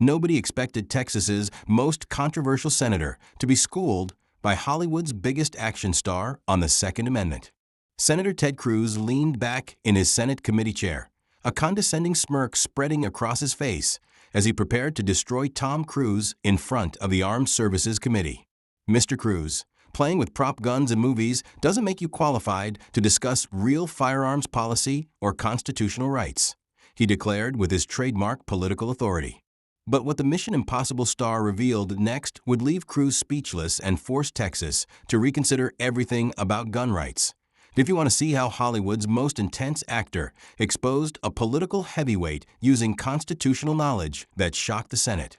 Nobody expected Texas's most controversial senator to be schooled by Hollywood's biggest action star on the Second Amendment. Senator Ted Cruz leaned back in his Senate committee chair, a condescending smirk spreading across his face as he prepared to destroy Tom Cruise in front of the Armed Services Committee. Mr. Cruz, playing with prop guns in movies doesn't make you qualified to discuss real firearms policy or constitutional rights, he declared with his trademark political authority. But what the Mission Impossible star revealed next would leave Cruz speechless and force Texas to reconsider everything about gun rights. If you want to see how Hollywood's most intense actor exposed a political heavyweight using constitutional knowledge that shocked the Senate,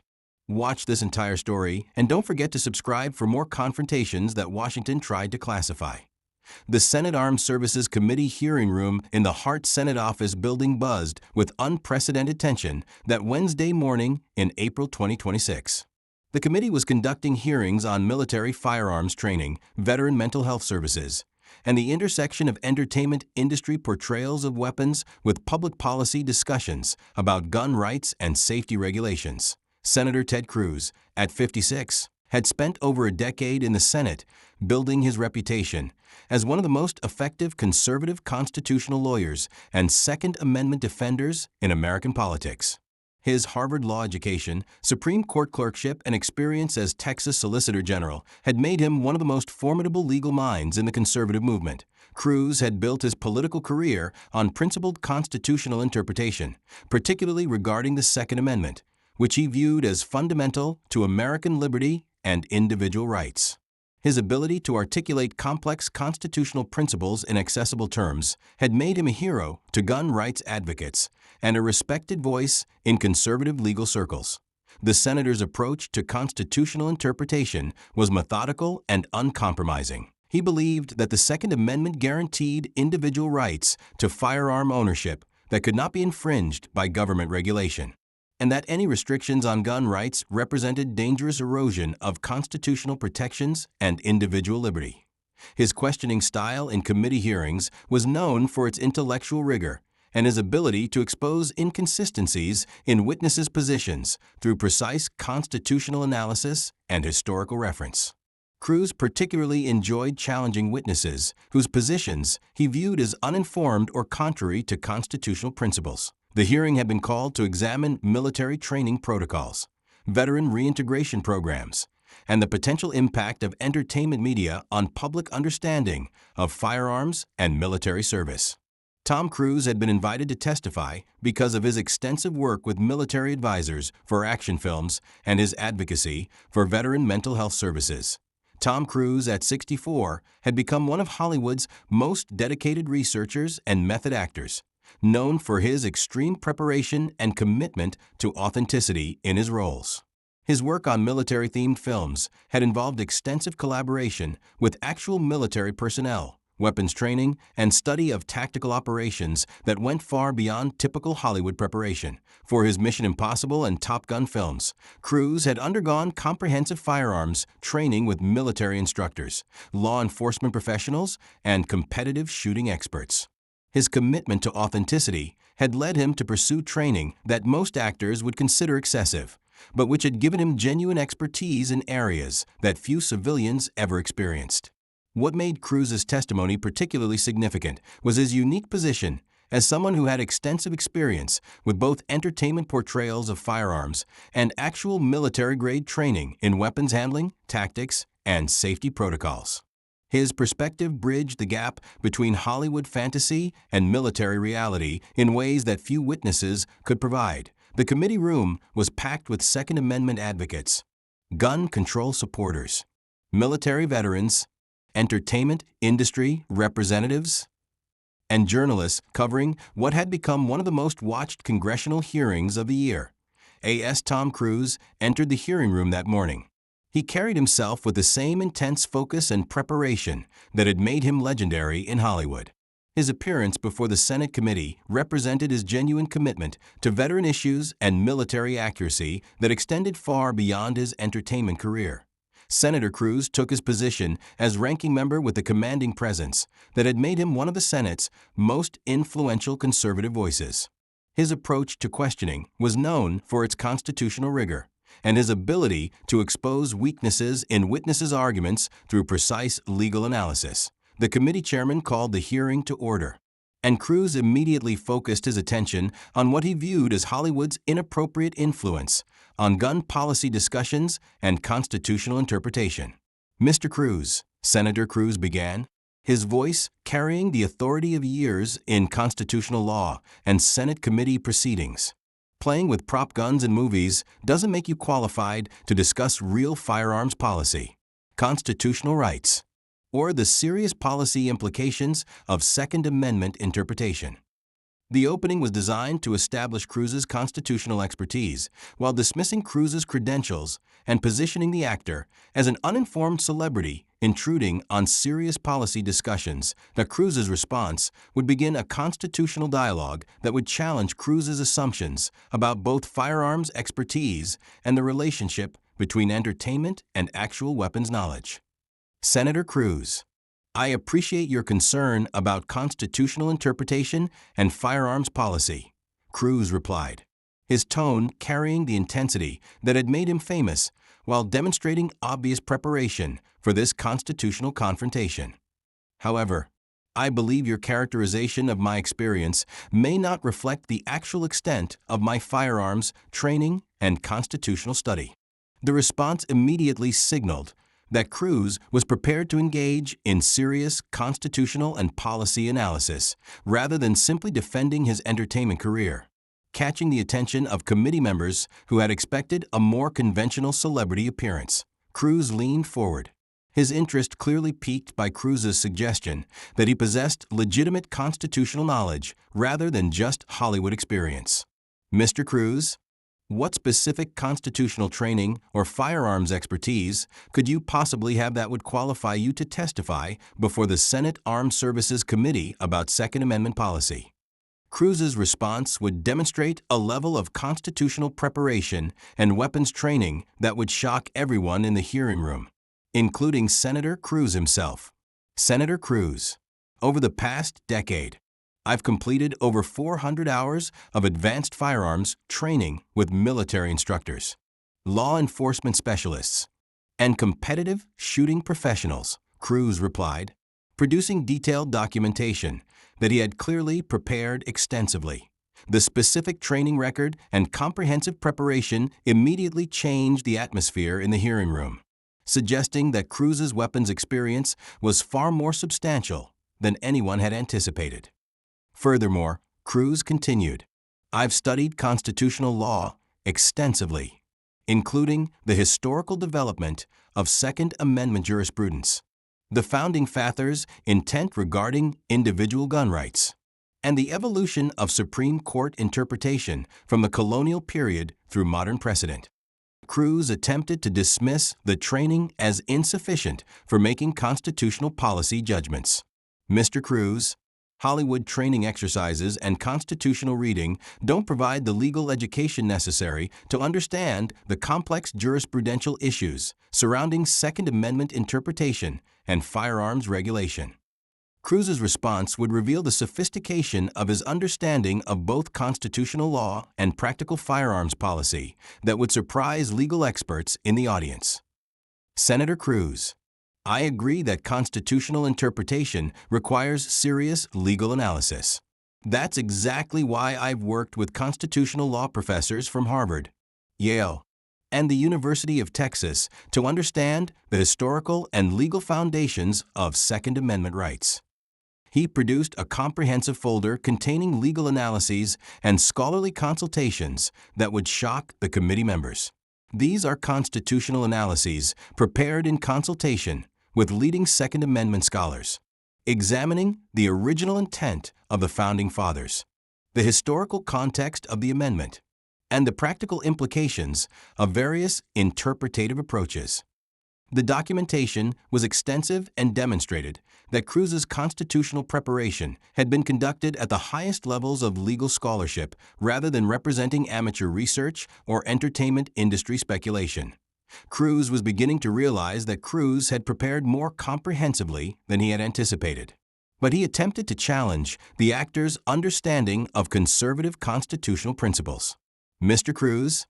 watch this entire story and don't forget to subscribe for more confrontations that Washington tried to classify. The Senate Armed Services Committee hearing room in the Hart Senate Office building buzzed with unprecedented tension that Wednesday morning in April 2026. The committee was conducting hearings on military firearms training, veteran mental health services, and the intersection of entertainment industry portrayals of weapons with public policy discussions about gun rights and safety regulations. Senator Ted Cruz, at 56, had spent over a decade in the Senate building his reputation as one of the most effective conservative constitutional lawyers and Second Amendment defenders in American politics. His Harvard Law education, Supreme Court clerkship, and experience as Texas Solicitor General had made him one of the most formidable legal minds in the conservative movement. Cruz had built his political career on principled constitutional interpretation, particularly regarding the Second Amendment, which he viewed as fundamental to American liberty and individual rights. His ability to articulate complex constitutional principles in accessible terms had made him a hero to gun rights advocates and a respected voice in conservative legal circles. The senator's approach to constitutional interpretation was methodical and uncompromising. He believed that the Second Amendment guaranteed individual rights to firearm ownership that could not be infringed by government regulation, and that any restrictions on gun rights represented dangerous erosion of constitutional protections and individual liberty. His questioning style in committee hearings was known for its intellectual rigor and his ability to expose inconsistencies in witnesses' positions through precise constitutional analysis and historical reference. Cruz particularly enjoyed challenging witnesses whose positions he viewed as uninformed or contrary to constitutional principles. The hearing had been called to examine military training protocols, veteran reintegration programs, and the potential impact of entertainment media on public understanding of firearms and military service. Tom Cruise had been invited to testify because of his extensive work with military advisors for action films and his advocacy for veteran mental health services. Tom Cruise, at 64, had become one of Hollywood's most dedicated researchers and method actors, known for his extreme preparation and commitment to authenticity in his roles. His work on military-themed films had involved extensive collaboration with actual military personnel, weapons training, and study of tactical operations that went far beyond typical Hollywood preparation. For his Mission Impossible and Top Gun films, Cruz had undergone comprehensive firearms training with military instructors, law enforcement professionals, and competitive shooting experts. His commitment to authenticity had led him to pursue training that most actors would consider excessive, but which had given him genuine expertise in areas that few civilians ever experienced. What made Cruz's testimony particularly significant was his unique position as someone who had extensive experience with both entertainment portrayals of firearms and actual military-grade training in weapons handling, tactics, and safety protocols. His perspective bridged the gap between Hollywood fantasy and military reality in ways that few witnesses could provide. The committee room was packed with Second Amendment advocates, gun control supporters, military veterans, entertainment industry representatives, and journalists covering what had become one of the most watched congressional hearings of the year. A.S. Tom Cruise entered the hearing room that morning. He carried himself with the same intense focus and preparation that had made him legendary in Hollywood. His appearance before the Senate committee represented his genuine commitment to veteran issues and military accuracy that extended far beyond his entertainment career. Senator Cruz took his position as ranking member with a commanding presence that had made him one of the Senate's most influential conservative voices. His approach to questioning was known for its constitutional rigor and his ability to expose weaknesses in witnesses' arguments through precise legal analysis. The committee chairman called the hearing to order, and Cruz immediately focused his attention on what he viewed as Hollywood's inappropriate influence on gun policy discussions and constitutional interpretation. "Mr. Cruz," Senator Cruz began, his voice carrying the authority of years in constitutional law and Senate committee proceedings. "Playing with prop guns in movies doesn't make you qualified to discuss real firearms policy, constitutional rights, or the serious policy implications of Second Amendment interpretation." The opening was designed to establish Cruz's constitutional expertise while dismissing Cruz's credentials and positioning the actor as an uninformed celebrity intruding on serious policy discussions. That Cruz's response would begin a constitutional dialogue that would challenge Cruz's assumptions about both firearms expertise and the relationship between entertainment and actual weapons knowledge. "Senator Cruz, I appreciate your concern about constitutional interpretation and firearms policy," Cruz replied, his tone carrying the intensity that had made him famous while demonstrating obvious preparation for this constitutional confrontation. "However, I believe your characterization of my experience may not reflect the actual extent of my firearms training and constitutional study." The response immediately signaled that Cruz was prepared to engage in serious constitutional and policy analysis rather than simply defending his entertainment career. Catching the attention of committee members who had expected a more conventional celebrity appearance, Cruz leaned forward, his interest clearly piqued by Cruz's suggestion that he possessed legitimate constitutional knowledge rather than just Hollywood experience. "Mr. Cruz, what specific constitutional training or firearms expertise could you possibly have that would qualify you to testify before the Senate Armed Services Committee about Second Amendment policy?" Cruz's response would demonstrate a level of constitutional preparation and weapons training that would shock everyone in the hearing room, including Senator Cruz himself. "Senator Cruz, over the past decade, I've completed over 400 hours of advanced firearms training with military instructors, law enforcement specialists, and competitive shooting professionals," Cruz replied, producing detailed documentation that he had clearly prepared extensively. The specific training record and comprehensive preparation immediately changed the atmosphere in the hearing room, suggesting that Cruz's weapons experience was far more substantial than anyone had anticipated. Furthermore, Cruz continued, "I've studied constitutional law extensively, including the historical development of Second Amendment jurisprudence, the founding fathers' intent regarding individual gun rights, and the evolution of Supreme Court interpretation from the colonial period through modern precedent." Cruz attempted to dismiss the training as insufficient for making constitutional policy judgments. "Mr. Cruz, Hollywood training exercises and constitutional reading don't provide the legal education necessary to understand the complex jurisprudential issues surrounding Second Amendment interpretation and firearms regulation." Cruz's response would reveal the sophistication of his understanding of both constitutional law and practical firearms policy that would surprise legal experts in the audience. "Senator Cruz, I agree that constitutional interpretation requires serious legal analysis. That's exactly why I've worked with constitutional law professors from Harvard, Yale, and the University of Texas to understand the historical and legal foundations of Second Amendment rights." He produced a comprehensive folder containing legal analyses and scholarly consultations that would shock the committee members. These are constitutional analyses prepared in consultation with leading Second Amendment scholars, examining the original intent of the Founding Fathers, the historical context of the amendment, and the practical implications of various interpretative approaches. The documentation was extensive and demonstrated that Cruz's constitutional preparation had been conducted at the highest levels of legal scholarship rather than representing amateur research or entertainment industry speculation. Cruz was beginning to realize that Cruz had prepared more comprehensively than he had anticipated. but he attempted to challenge the actor's understanding of conservative constitutional principles. Mr. Cruz,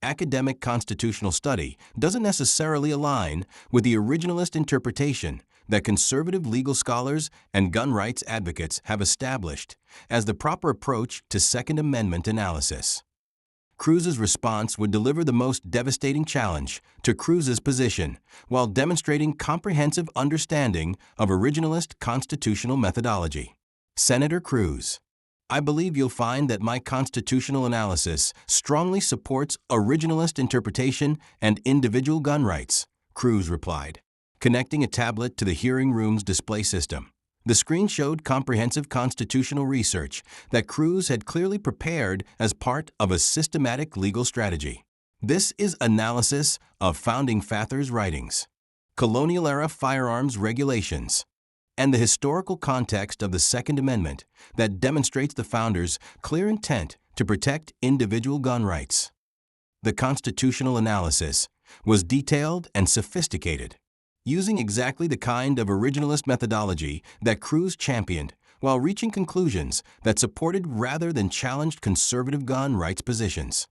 academic constitutional study doesn't necessarily align with the originalist interpretation that conservative legal scholars and gun rights advocates have established as the proper approach to Second Amendment analysis. Cruz's response would deliver the most devastating challenge to Cruz's position while demonstrating comprehensive understanding of originalist constitutional methodology. Senator Cruz, I believe you'll find that my constitutional analysis strongly supports originalist interpretation and individual gun rights, Cruz replied, connecting a tablet to the hearing room's display system. The screen showed comprehensive constitutional research that Cruz had clearly prepared as part of a systematic legal strategy. This is analysis of Founding Fathers' writings, colonial-era firearms regulations, and the historical context of the Second Amendment that demonstrates the founders' clear intent to protect individual gun rights. The constitutional analysis was detailed and sophisticated, using exactly the kind of originalist methodology that Cruz championed while reaching conclusions that supported rather than challenged conservative gun rights positions.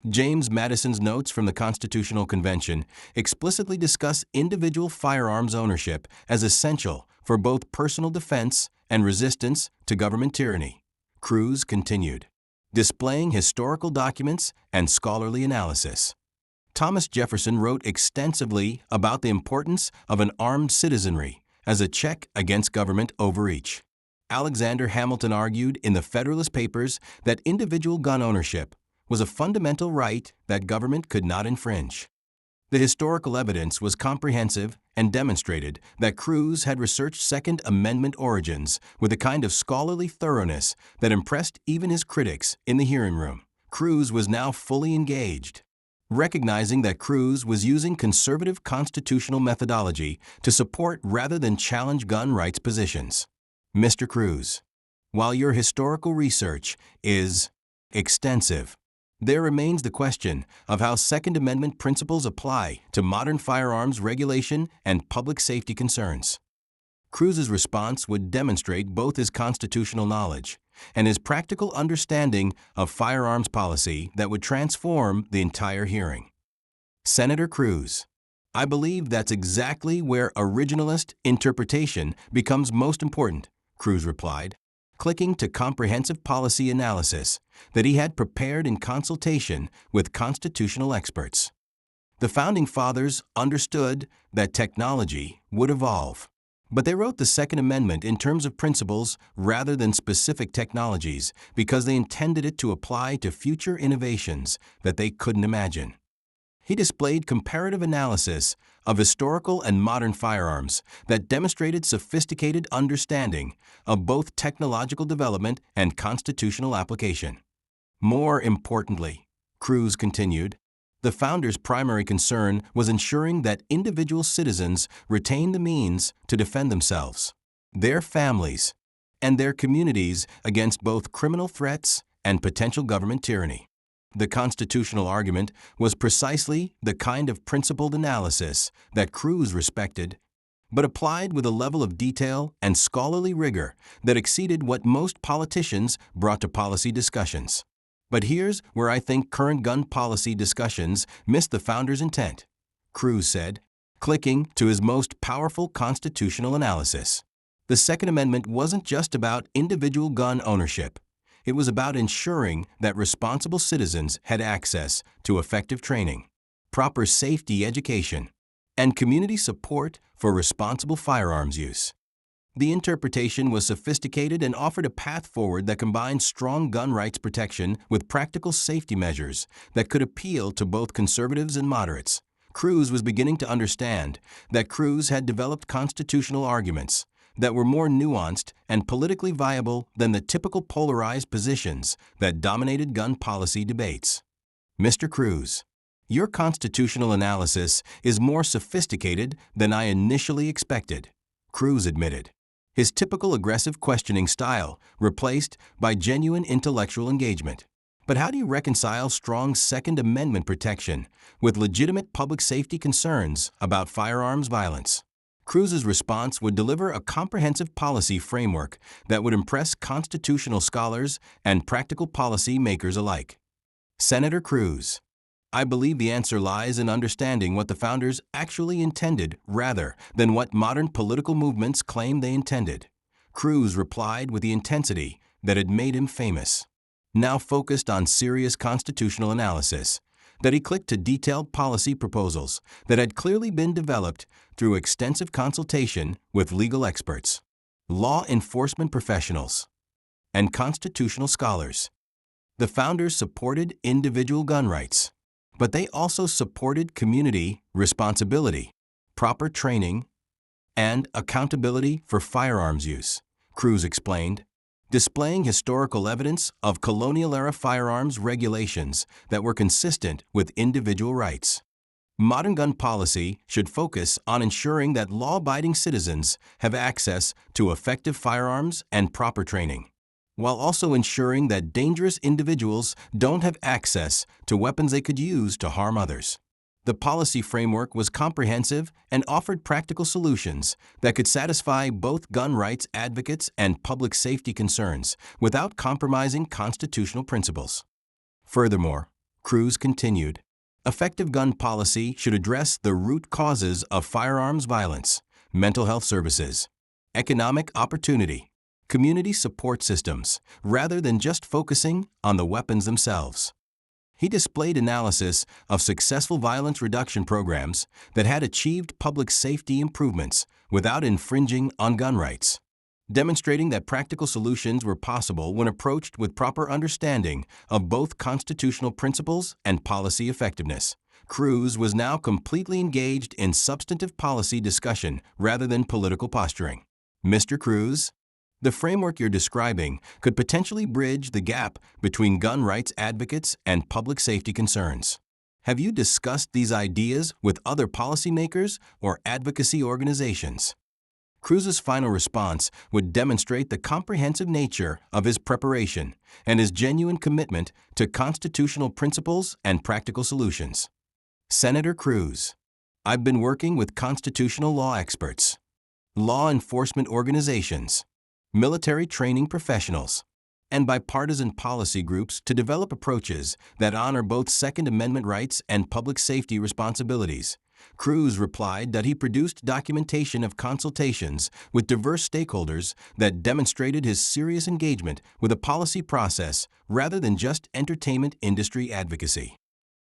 James Madison's notes from the Constitutional Convention explicitly discuss individual firearms ownership as essential for both personal defense and resistance to government tyranny. Cruz continued, displaying historical documents and scholarly analysis. Thomas Jefferson wrote extensively about the importance of an armed citizenry as a check against government overreach. Alexander Hamilton argued in the Federalist Papers that individual gun ownership was a fundamental right that government could not infringe. The historical evidence was comprehensive and demonstrated that Cruz had researched Second Amendment origins with a kind of scholarly thoroughness that impressed even his critics in the hearing room. Cruz was now fully engaged. Recognizing that Cruz was using conservative constitutional methodology to support rather than challenge gun rights positions. Mr. Cruz, while your historical research is extensive, there remains the question of how Second Amendment principles apply to modern firearms regulation and public safety concerns. Cruz's response would demonstrate both his constitutional knowledge and his practical understanding of firearms policy that would transform the entire hearing. Senator Cruz, I believe that's exactly where originalist interpretation becomes most important, Cruz replied, clicking to comprehensive policy analysis that he had prepared in consultation with constitutional experts. The Founding Fathers understood that technology would evolve, but they wrote the Second Amendment in terms of principles rather than specific technologies because they intended it to apply to future innovations that they couldn't imagine. He displayed comparative analysis of historical and modern firearms that demonstrated sophisticated understanding of both technological development and constitutional application. More importantly, Cruz continued, the founders' primary concern was ensuring that individual citizens retain the means to defend themselves, their families, and their communities against both criminal threats and potential government tyranny. The constitutional argument was precisely the kind of principled analysis that Cruz respected, but applied with a level of detail and scholarly rigor that exceeded what most politicians brought to policy discussions. But here's where I think current gun policy discussions miss the founders' intent, Cruz said, clicking to his most powerful constitutional analysis. The Second Amendment wasn't just about individual gun ownership. It was about ensuring that responsible citizens had access to effective training, proper safety education, and community support for responsible firearms use. The interpretation was sophisticated and offered a path forward that combined strong gun rights protection with practical safety measures that could appeal to both conservatives and moderates. Cruz was beginning to understand that Cruz had developed constitutional arguments that were more nuanced and politically viable than the typical polarized positions that dominated gun policy debates. Mr. Cruz, your constitutional analysis is more sophisticated than I initially expected, Cruz admitted, his typical aggressive questioning style replaced by genuine intellectual engagement. But how do you reconcile strong Second Amendment protection with legitimate public safety concerns about firearms violence? Cruz's response would deliver a comprehensive policy framework that would impress constitutional scholars and practical policy makers alike. Senator Cruz: I believe the answer lies in understanding what the founders actually intended rather than what modern political movements claim they intended. Cruz replied with the intensity that had made him famous. Now focused on serious constitutional analysis, that he clicked to detailed policy proposals that had clearly been developed through extensive consultation with legal experts, law enforcement professionals, and constitutional scholars. The founders supported individual gun rights, but they also supported community responsibility, proper training, and accountability for firearms use, Cruz explained, displaying historical evidence of colonial-era firearms regulations that were consistent with individual rights. Modern gun policy should focus on ensuring that law-abiding citizens have access to effective firearms and proper training, while also ensuring that dangerous individuals don't have access to weapons they could use to harm others. The policy framework was comprehensive and offered practical solutions that could satisfy both gun rights advocates and public safety concerns without compromising constitutional principles. Furthermore, Cruz continued, effective gun policy should address the root causes of firearms violence, mental health services, economic opportunity, community support systems, rather than just focusing on the weapons themselves. He displayed analysis of successful violence reduction programs that had achieved public safety improvements without infringing on gun rights, demonstrating that practical solutions were possible when approached with proper understanding of both constitutional principles and policy effectiveness. Cruz was now completely engaged in substantive policy discussion rather than political posturing. Mr. Cruz, the framework you're describing could potentially bridge the gap between gun rights advocates and public safety concerns. Have you discussed these ideas with other policymakers or advocacy organizations? Cruz's final response would demonstrate the comprehensive nature of his preparation and his genuine commitment to constitutional principles and practical solutions. Senator Cruz: I've been working with constitutional law experts, law enforcement organizations, military training professionals, and bipartisan policy groups to develop approaches that honor both Second Amendment rights and public safety responsibilities. Cruz replied that he produced documentation of consultations with diverse stakeholders that demonstrated his serious engagement with a policy process rather than just entertainment industry advocacy.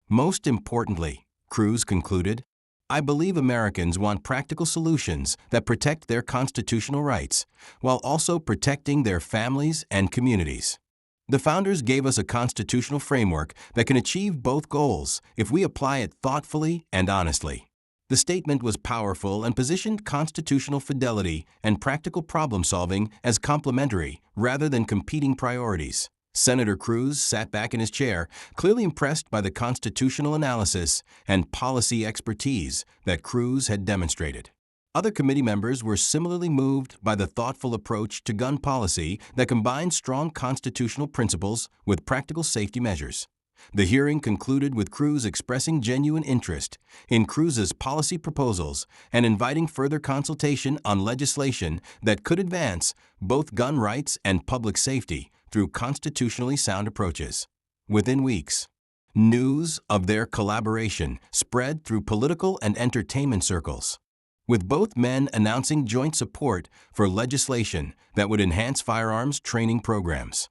Most importantly, Cruz concluded, I believe Americans want practical solutions that protect their constitutional rights, while also protecting their families and communities. The founders gave us a constitutional framework that can achieve both goals if we apply it thoughtfully and honestly. The statement was powerful and positioned constitutional fidelity and practical problem-solving as complementary rather than competing priorities. Senator Cruz sat back in his chair, clearly impressed by the constitutional analysis and policy expertise that Cruz had demonstrated. Other committee members were similarly moved by the thoughtful approach to gun policy that combined strong constitutional principles with practical safety measures. The hearing concluded with Cruz expressing genuine interest in Cruz's policy proposals and inviting further consultation on legislation that could advance both gun rights and public safety through constitutionally sound approaches. Within weeks, news of their collaboration spread through political and entertainment circles, with both men announcing joint support for legislation that would enhance firearms training programs,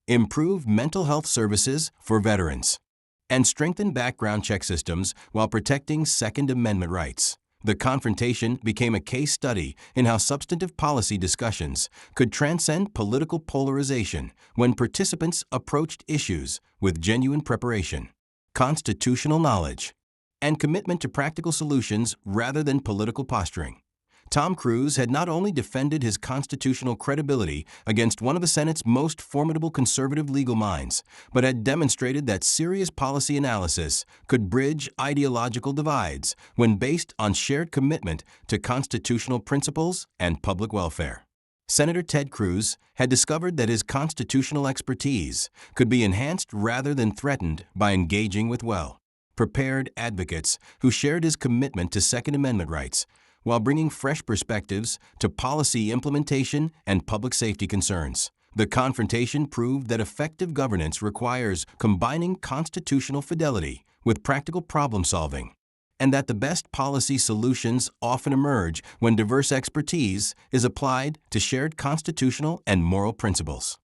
improve mental health services for veterans, and strengthen background check systems while protecting Second Amendment rights. The confrontation became a case study in how substantive policy discussions could transcend political polarization when participants approached issues with genuine preparation, constitutional knowledge, and commitment to practical solutions rather than political posturing. Tom Cruise had not only defended his constitutional credibility against one of the Senate's most formidable conservative legal minds, but had demonstrated that serious policy analysis could bridge ideological divides when based on shared commitment to constitutional principles and public welfare. Senator Ted Cruz had discovered that his constitutional expertise could be enhanced rather than threatened by engaging with well-prepared advocates who shared his commitment to Second Amendment rights, while bringing fresh perspectives to policy implementation and public safety concerns. The confrontation proved that effective governance requires combining constitutional fidelity with practical problem solving, and that the best policy solutions often emerge when diverse expertise is applied to shared constitutional and moral principles.